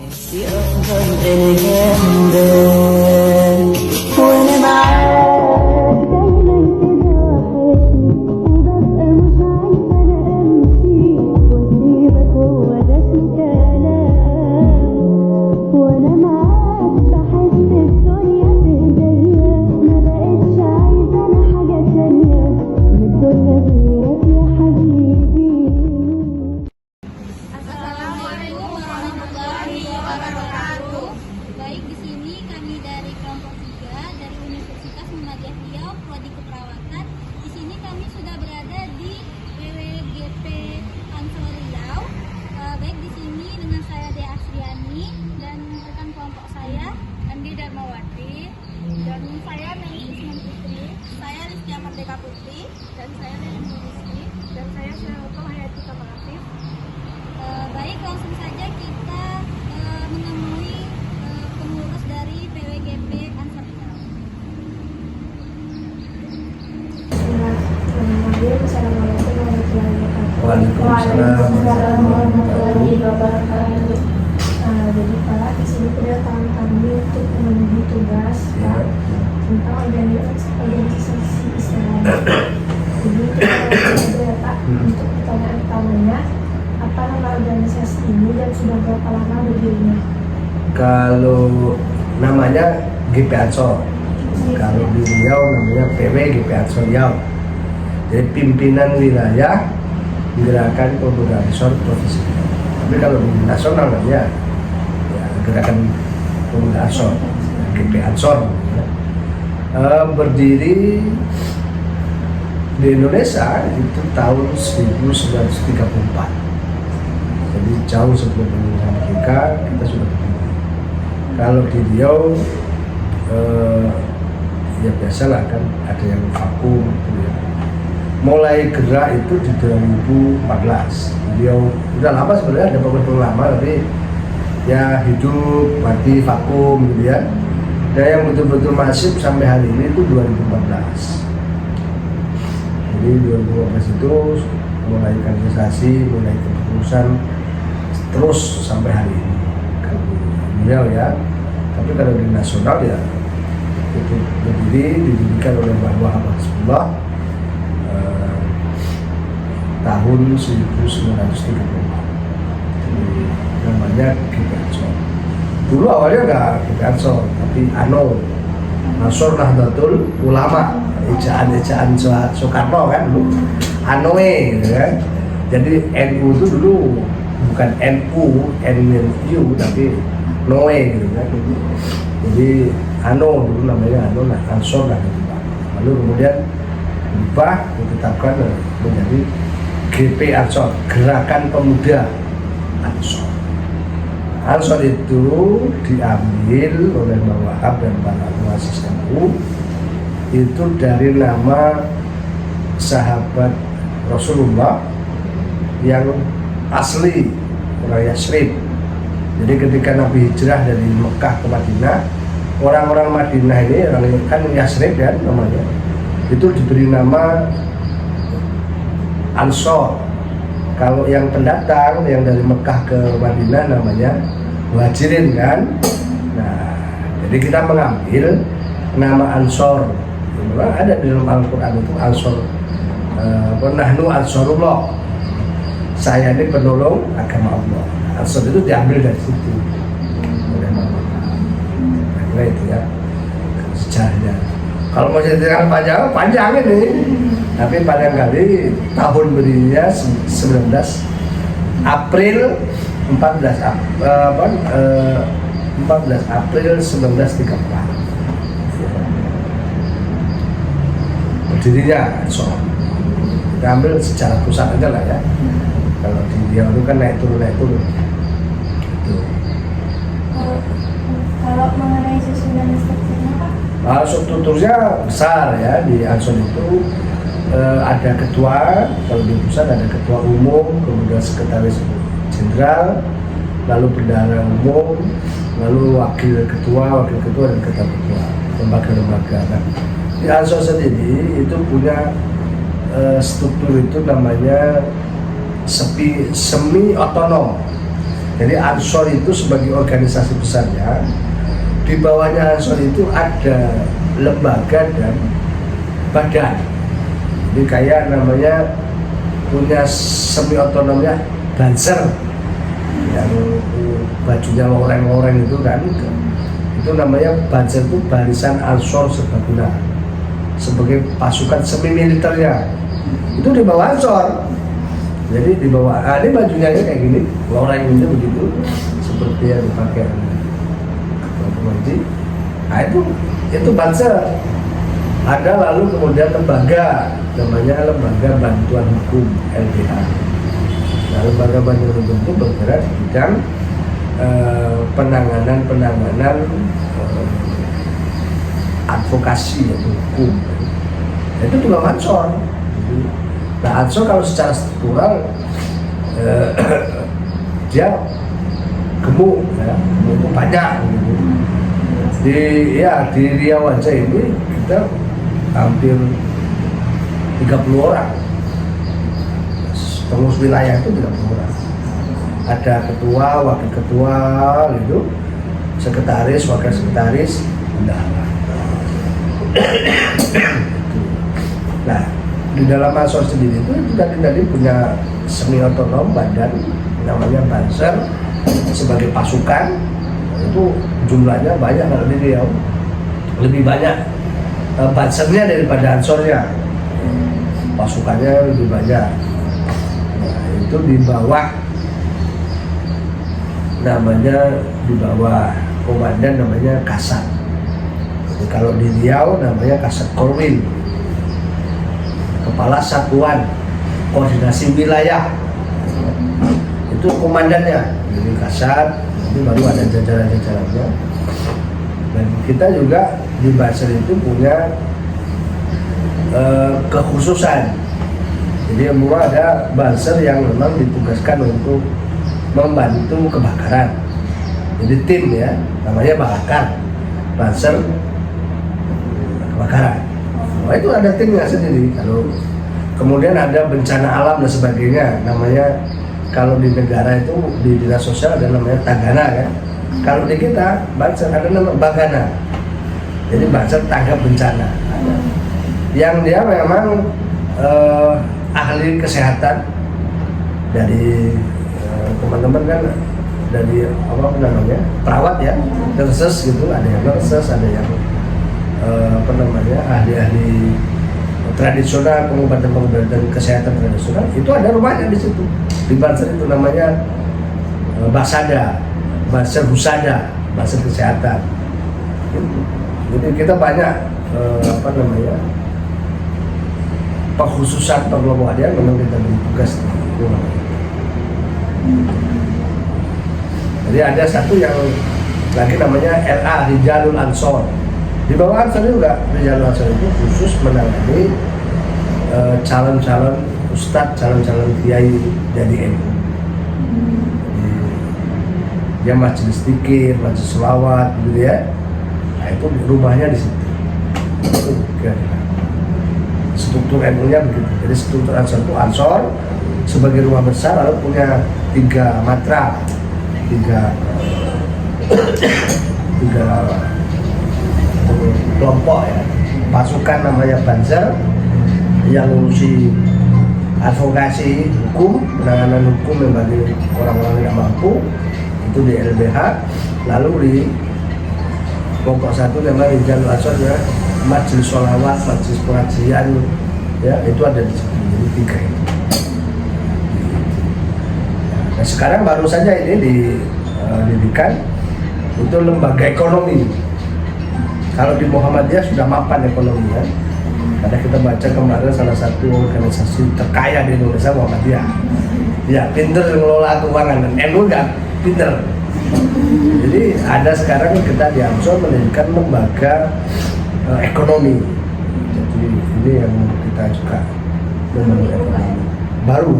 في أفضل أيام وأنا معاك دايما كده وحشني وببقى مش عايزة أنا أمشي وأسيبك هو ده اسمه كلام وأنا معاك بحس الدنيا في إيديا ما بقتش عايزة أنا حاجة تانية من الدنيا غيرك يا حبيبي. Assalamualaikum warahmatullahi wabarakatuh. Baik, di sini kami dari kelompok 3 dari Universitas Muhammadiyah Riau, Prodi Keperawatan. Di sini kami sudah berada di PWGP Ansor Riau. Baik, di sini dengan saya Dea Asriani dan rekan kelompok saya Andi Darmawati dan saya Neni Isman Putri, saya Rizky Merdeka Putri dan saya Neni Rizky dan saya Syarul Hayati Kamalafif. Baik, langsung saja kita menemui pengurus dari PWGP Ansor Riau. Assalamualaikum warahmatullahi wabarakatuh. Waalaikumsalam warahmatullahi wabarakatuh. Jadi Pak, di sini kedatangan kami untuk memenuhi tugas Pak tentang organisasi Islam. Jadi kita ada Pak untuk pertanyaan utamanya, apa nama organisasi ini dan sudah berapa lama berdirinya? Kalau namanya GP Ansor, kalau di Riau namanya PW GP Ansor Riau. Jadi pimpinan wilayah Gerakan Pemuda Ansor Provinsi Riau. Tapi kalau di nasional namanya ya, Gerakan Pemuda Ansor, GP Ansor. Berdiri di Indonesia itu tahun 1934. Jadi jauh sebelum Indonesia merdeka kita sudah berdiri. Kalau di Riau ya biasalah kan ada yang vakum gitu ya. Mulai gerak itu di 2014. Beliau udah lama sebenarnya, ada beberapa lama, tapi ya hidup mati vakum gitu ya. Dan yang betul-betul masif sampai hari ini itu 2014. Jadi 2014 itu mulai kaderisasi, mulai kepengurusan terus sampai hari ini. Kalau beliau ya, tapi kalau di nasional ya itu berdiri didirikan oleh Mbah Wahab Hizbullah tahun 1934. Jadi namanya GP Ansor. Dulu awalnya nggak GP Ansor, tapi Ansor Nahdlatul Ulama, ejaan Soekarno kan dulu, ANOE gitu kan. Jadi NU itu dulu bukan NU tapi NOE gitu kan. Jadi dulu namanya Ansor Nahdlatul Ulama. Lalu kemudian berubah ditetapkan menjadi GP Ansor, Gerakan Pemuda Ansor. Ansor itu diambil oleh Mbah Wahab dan para muassis NU itu dari nama sahabat Rasulullah yang asli orang Yasrib. Jadi ketika Nabi hijrah dari Mekah ke Madinah, orang-orang Madinah ini orang kan Yasrib kan namanya, itu diberi nama Ansor. Kalau yang pendatang yang dari Mekah ke Madinah namanya Muhajirin kan. Nah, jadi kita mengambil nama Ansor. Memang ada di dalam Al-Quran itu Ansor. Nahnu Ansorullah. Saya ini penolong agama Allah. Ansor itu diambil dari situ. Oleh Mama. Nah, itu ya sejarahnya. Kalau mau ceritakan panjang ini. Tapi barangkali tahun berdirinya 19 April 14 April 1934. Berdirinya Ansor. Kita ambil secara pusat aja lah ya. Kalau di Riau itu kan naik turun. Gitu. Kalau mengenai susunan strukturnya Pak? Strukturnya besar ya, di Ansor itu ada ketua, kalau di pusat ada ketua umum, kemudian sekretaris jenderal, lalu bendahara umum, lalu wakil ketua dan ketua lembaga-lembaga. Nah, di Ansor sendiri itu punya struktur itu namanya semi otonom. Jadi Ansor itu sebagai organisasi besarnya, di bawahnya Ansor itu ada lembaga dan badan. Jadi kayak namanya punya semi otonomnya Banser yang bajunya loreng-loreng itu kan, itu namanya Banser, itu Barisan Ansor Serbaguna sebagai pasukan semi militernya, itu di bawah Ansor. Jadi di bawah, ini bajunya kayak gini, loreng ini begitu, seperti yang dipakai Ketua Pengaji. Nah itu Banser. Ada lalu kemudian lembaga, namanya Lembaga Bantuan Hukum LBH. Nah, Lembaga Bantuan Hukum itu bergerak di bidang penanganan advokasi atau hukum. Itu juga Ansor. Nah, Ansor kalau secara struktural dia gemuk, ya, itu banyak gitu. Di Riau aja ini kita hampir 30 orang. Pengurus wilayah itu 30 orang. Ada ketua, wakil ketua gitu, sekretaris, wakil sekretaris, bendahara. Nah, di dalam Ansor sendiri itu tadi punya semi otonom badan namanya Banser sebagai pasukan, itu jumlahnya banyak. Kalau di Riau lebih banyak Bansernya daripada Ansornya, pasukannya lebih banyak. Nah, itu di bawah komandan namanya Kasat. Jadi, kalau di Riau namanya Kasat Korwil, Kepala Satuan Koordinasi Wilayah, itu komandannya. Jadi Kasat, itu baru ada jajaran-jajarannya. Dan kita juga di Banser itu punya kekhususan. Jadi mula ada Banser yang memang ditugaskan untuk membantu kebakaran. Jadi tim ya, namanya Bakar, Banser kebakaran. Nah, itu ada timnya sendiri. Kalau kemudian ada bencana alam dan sebagainya, namanya kalau di negara itu di dinas sosial ada namanya Tagana kan. Kalau di kita Banser ada nama Bagana. Jadi Banser tanggap bencana. Yang dia memang ahli kesehatan dari teman-teman kan, dari apa namanya perawat ya, nurses gitu, ada yang nurses, ada yang ahli-ahli tradisional, pengobatan kesehatan tradisional, itu ada rumahnya di situ di Banser. Itu namanya Basada, Banser Husada, Banser Kesehatan gitu. Jadi kita banyak pengkhususan pengelola dia, memang kita beri tugas. Jadi ada satu yang lagi namanya LA, Rijalul Ansor. Di bawah Ansor juga, Rijalul Ansor itu khusus menangani calon-calon ustadz, calon-calon kiai dari NU. Dia majelis zikir, majelis selawat gitu ya. Nah, itu rumahnya di situ. Itu struktur NU-nya begitu. Jadi struktur Ansor itu Ansor sebagai rumah besar, lalu punya 3 matra, tiga kelompok ya, pasukan namanya Banser yang ngurusi advokasi hukum, penanganan hukum yang bagi orang-orang yang tidak mampu, itu di LBH. Lalu di kelompok 1 namanya Rijalul Ansor ya, majelis sholawat, majelis pengajian ya, itu ada di situ. Jadi 3 itu. Nah, sekarang baru saja ini didirikan itu lembaga ekonomi. Kalau di Muhammadiyah sudah mapan ekonominya, karena kita baca kemarin salah satu organisasi terkaya di Indonesia Muhammadiyah. Ya, pinter mengelola keuangan, dan NU nggak pinter. Jadi ada sekarang kita di Ansor mendirikan lembaga ekonomi. Jadi ini yang kita juga membangun ekonomi baru.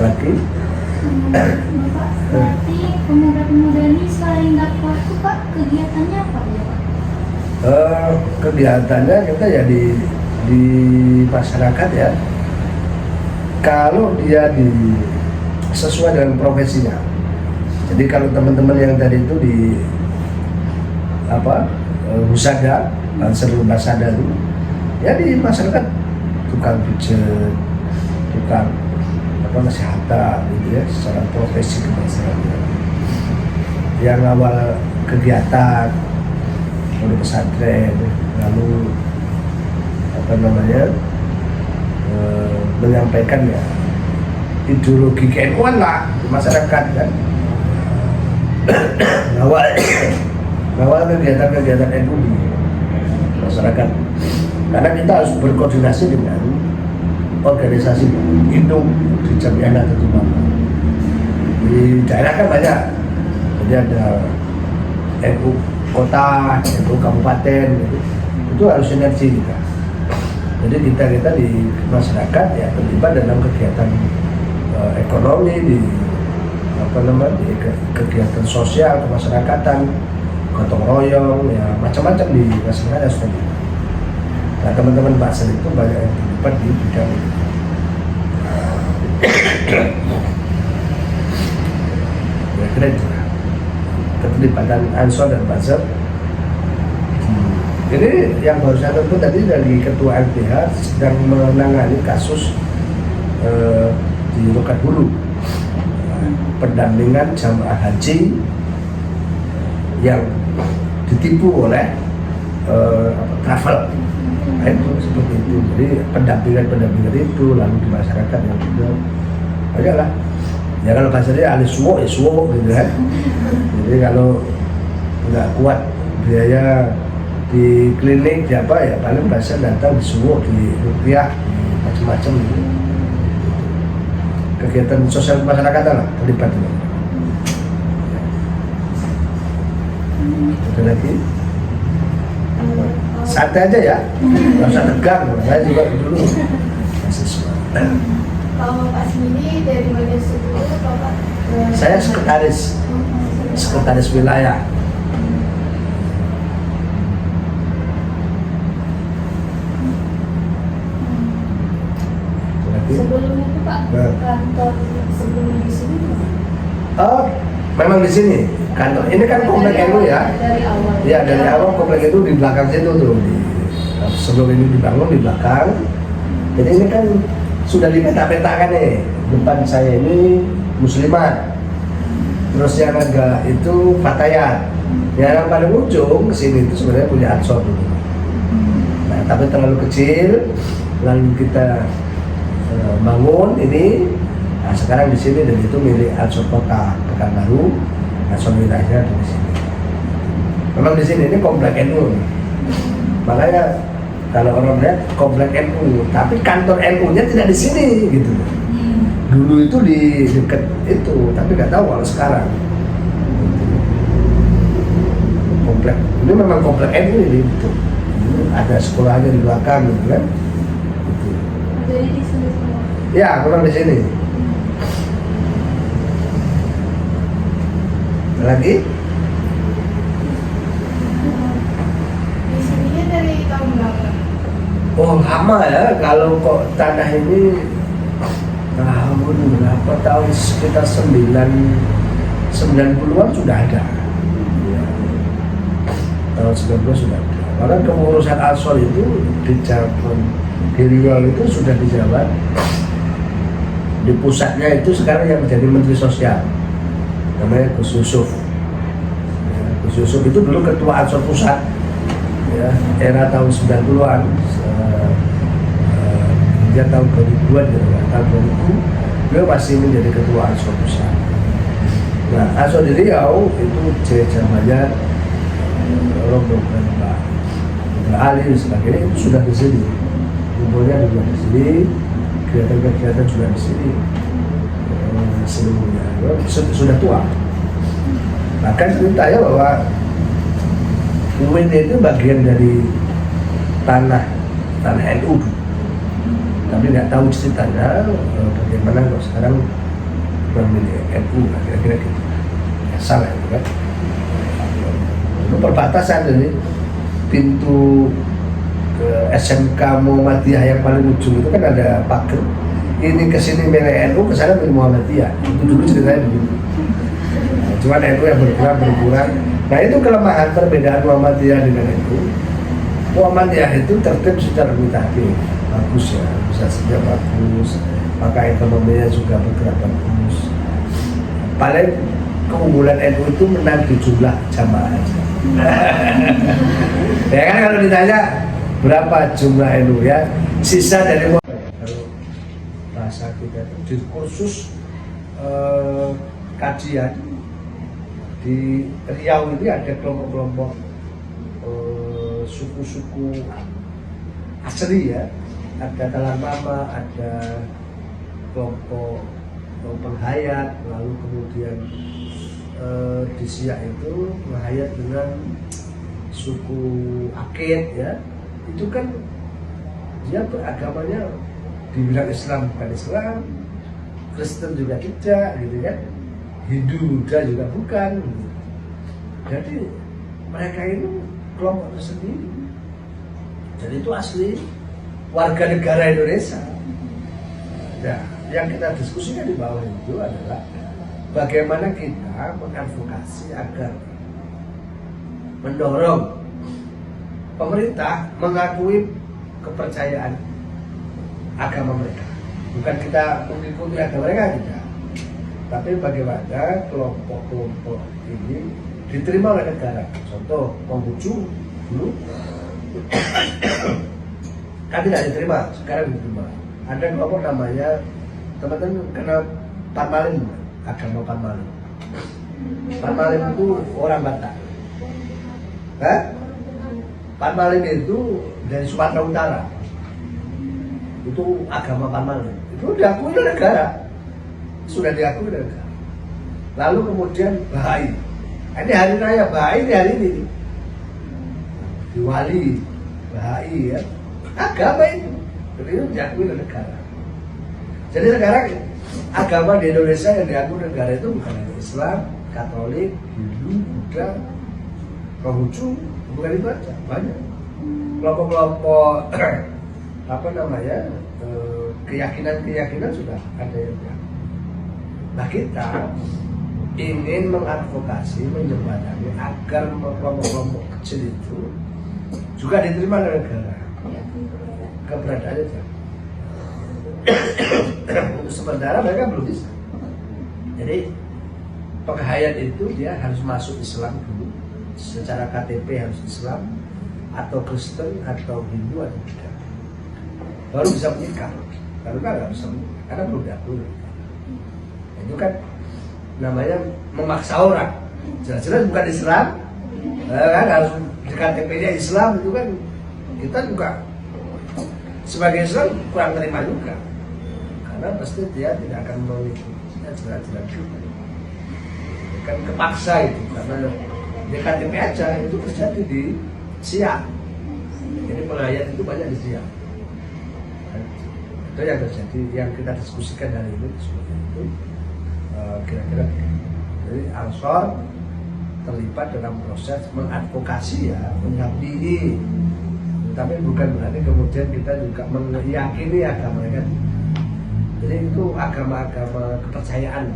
Lagi Bapak, berarti pemuda-pemuda ini selain dakwah itu Pak, kegiatannya apa ya Pak? Kegiatannya kita ya di masyarakat ya, kalau dia sesuai dengan profesinya. Jadi kalau teman-teman yang tadi itu di husada, seluruh basada itu, ya di masyarakat tukang pijat, tukang kesehatan gitu ya, secara profesi kemasyarakatan. Yang awal kegiatan oleh pesantren, lalu menyampaikan ya ideologi keilmuan lah di masyarakat kan. Awal kegiatan-kegiatan NU di masyarakat, karena kita harus berkoordinasi dengan organisasi induk di Jamiah Nahdlatul Ulama. Di daerah kan banyak, jadi ada NU kota, NU kabupaten, itu harus sinergi kita. Jadi kita di masyarakat ya terlibat dalam kegiatan ekonomi, di kegiatan sosial kemasyarakatan, gotong royong, ya macam-macam di masyarakat sudah. Nah teman-teman Basel itu banyak yang terlibat di bidang kira-kira itu keterlibatan Ansor dan Basel. Ini yang baru saya tentu tadi dari Ketua LPH sedang menangani kasus di Rokan Hulu, pendampingan jamaah haji yang ditipu oleh travel. Nah, itu seperti itu. Jadi pendampingan itu lalu di masyarakat yang juga banyak lah. Ya kalau bahasanya ahli suwo ya suwo gitu kan. Jadi kalau nggak kuat biaya di klinik ya paling bahasa datang di suwo, di rupiah, macam-macam gitu. Kegiatan sosial masyarakat lah terlibat itu. Ada lagi? Santai aja ya, nggak usah tegang. Saya juga dulu mahasiswa. Kalau Pak sendiri dari bagian struktur atau Pak? Saya sekretaris wilayah. Sebelumnya itu Pak, kantor sebelum di sini Oh, memang di sini kantor. Ini kan komplek NU ya. Dari awal. Ya dari awal komplek itu di belakang situ tuh. Sebelum ini dibangun di belakang. Jadi ini kan sudah dipeta-petakan nih. Depan saya ini Muslimat. Terus yang agak itu Fatayat. Yang paling ujung ke sini itu sebenarnya punya Ansor dulu. Nah, tapi terlalu kecil. Lalu kita bangun ini. Nah, sekarang di sini dan itu milik Ansor Kota Pekanbaru. Ansor wilayahnya di sini. Memang di sini ini komplek NU. Makanya kalau orang lihat komplek NU, tapi kantor NU-nya tidak di sini gitu. Dulu itu di dekat itu, tapi nggak tahu kalau sekarang. Komplek ini memang komplek NU ini gitu. Ada sekolahnya di belakang gitu kan. Gitu. Jadi di sini semua. Ya, memang di sini. Lagi? Di sininya dari tahun berapa? Oh lama ya, kalau kok tanah ini tahun berapa, tahun sekitar 90-an sudah ada ya. Tahun 90 sudah ada. Karena kepengurusan Ansor itu di zaman di Riau itu sudah dijabat. Di pusatnya itu sekarang yang menjadi Menteri Sosial namanya Gus Yusuf ya, Gus Yusuf itu dulu Ketua Ansor Pusat ya, era tahun 90-an dia tahun 2000-an gitu ya, tahun 2000 beliau masih menjadi Ketua Ansor Pusat. Nah, Ansor di Riau itu zamannya rombongan Pak Ali dan sebagainya itu sudah di sini, kumpulnya juga di sini, kegiatan-kegiatan juga di sini, seluruhnya sudah tua. Bahkan cerita ya bahwa UIN itu bagian dari tanah NU, tapi nggak tahu ceritanya bagaimana kok sekarang memilih NU, kira-kira gitu. Ya, salah itu kan. Itu perbatasan dari pintu ke SMK Muhammadiyah yang paling ujung itu kan ada pagar ini kesini milih NU, kesana milih Muhammadiyah. Itu dulu ceritanya begitu. Nah, cuman NU yang berkurang. Nah itu kelemahan perbedaan Muhammadiyah dengan NU. Muhammadiyah itu tertib secara administratif, bagus ya, bisa saja bagus, maka ekonominya juga bergerak bagus. Paling keunggulan NU itu menang di jumlah jamaah aja. Ya kan kalau ditanya berapa jumlah NU ya, sisa dari kalau bahasa kita itu di kursus kajian di Riau ini ada kelompok-kelompok suku-suku asli ya, ada Talang Mama, ada kelompok penghayat, lalu kemudian di Siak itu penghayat dengan suku Akit ya, itu kan dia beragamanya dibilang Islam bukan Islam, Kristen juga tidak gitu kan, Hindu Buddha juga bukan gitu. Jadi mereka itu kelompok tersendiri. Jadi itu asli warga negara Indonesia. Nah, yang kita diskusikan di bawah itu adalah bagaimana kita mengadvokasi agar mendorong pemerintah mengakui kepercayaan agama mereka. Bukan kita mengikuti agama mereka tidak, tapi bagaimana kelompok-kelompok ini diterima oleh negara. Contoh Konghucu dulu kan tidak diterima, sekarang diterima. Ada kelompok namanya, teman-teman kenal Parmalim, agama Parmalim. Parmalim itu orang Batak. Parmalim itu dari Sumatera Utara. Itu agama Parmalim. Itu diakui oleh negara. Sudah diakui oleh negara. Lalu kemudian Bahai. Ini hari raya Bahai ini hari ini. Diwali Bahai ya. Agama itu. Jadi itu diakui oleh negara. Jadi sekarang agama di Indonesia yang diakui oleh negara itu bukan hanya Islam, Katolik, Hindu, Buddha, Konghucu, bukan itu aja, banyak kelompok-kelompok apa namanya keyakinan-keyakinan sudah ada yang diakui. Nah kita ingin mengadvokasi, menjembatani agar kelompok-kelompok kecil itu juga diterima oleh negara. Keberadaannya untuk sementara mereka belum bisa. Jadi penghayat itu dia harus masuk Islam dulu, secara KTP harus Islam atau Kristen atau Hindu atau tidak, baru bisa menikah. Kalau nggak bisa menikah karena belum diakui. Itu kan namanya memaksa orang. Jelas-jelas bukan Islam, kan harus di KTP-nya Islam. Itu kan kita juga sebagai Islam kurang terima juga, karena pasti dia tidak akan mengikuti jelas-jelas juga. Kan kepaksa itu, karena di KTP aja itu terjadi di Siak. Jadi penghayat itu banyak di Siak. Itu yang terjadi, yang kita diskusikan hari ini seperti itu. Kira-kira jadi Ansor terlibat dalam proses mengadvokasi ya, mendampingi, tapi bukan berarti kemudian kita juga meyakini agama mereka. Jadi itu agama-agama kepercayaan.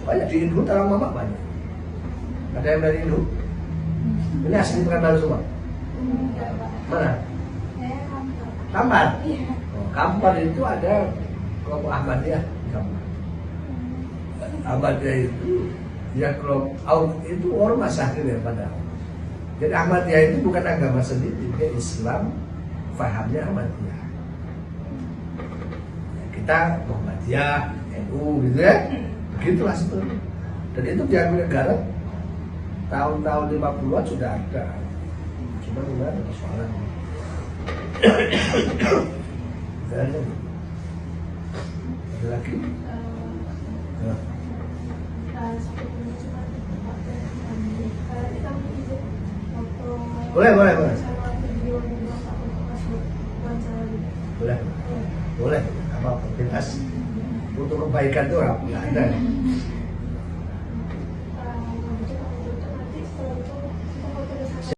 Banyak di Hindu, Talang Mama banyak. Ada yang dari Hindu? Ini asli Pekanbaru semua? Mana? Kampar? Oh, Kampar itu ada kelompok Ahmadiyah. Ahmadiyah itu ya kelompok itu ormas akhirnya padahal. Jadi Ahmadiyah itu bukan agama sendiri, dia Islam, fahamnya Ahmadiyah. Kita Muhammadiyah, NU gitu ya. Begitulah sebetulnya. Dan itu diambil negara tahun-tahun 50-an sudah ada. Cuma enggak ada persoalan. Ada lagi? Ya. Boleh. Boleh. Apa bebas. Untuk kebaikan itu nggak ada.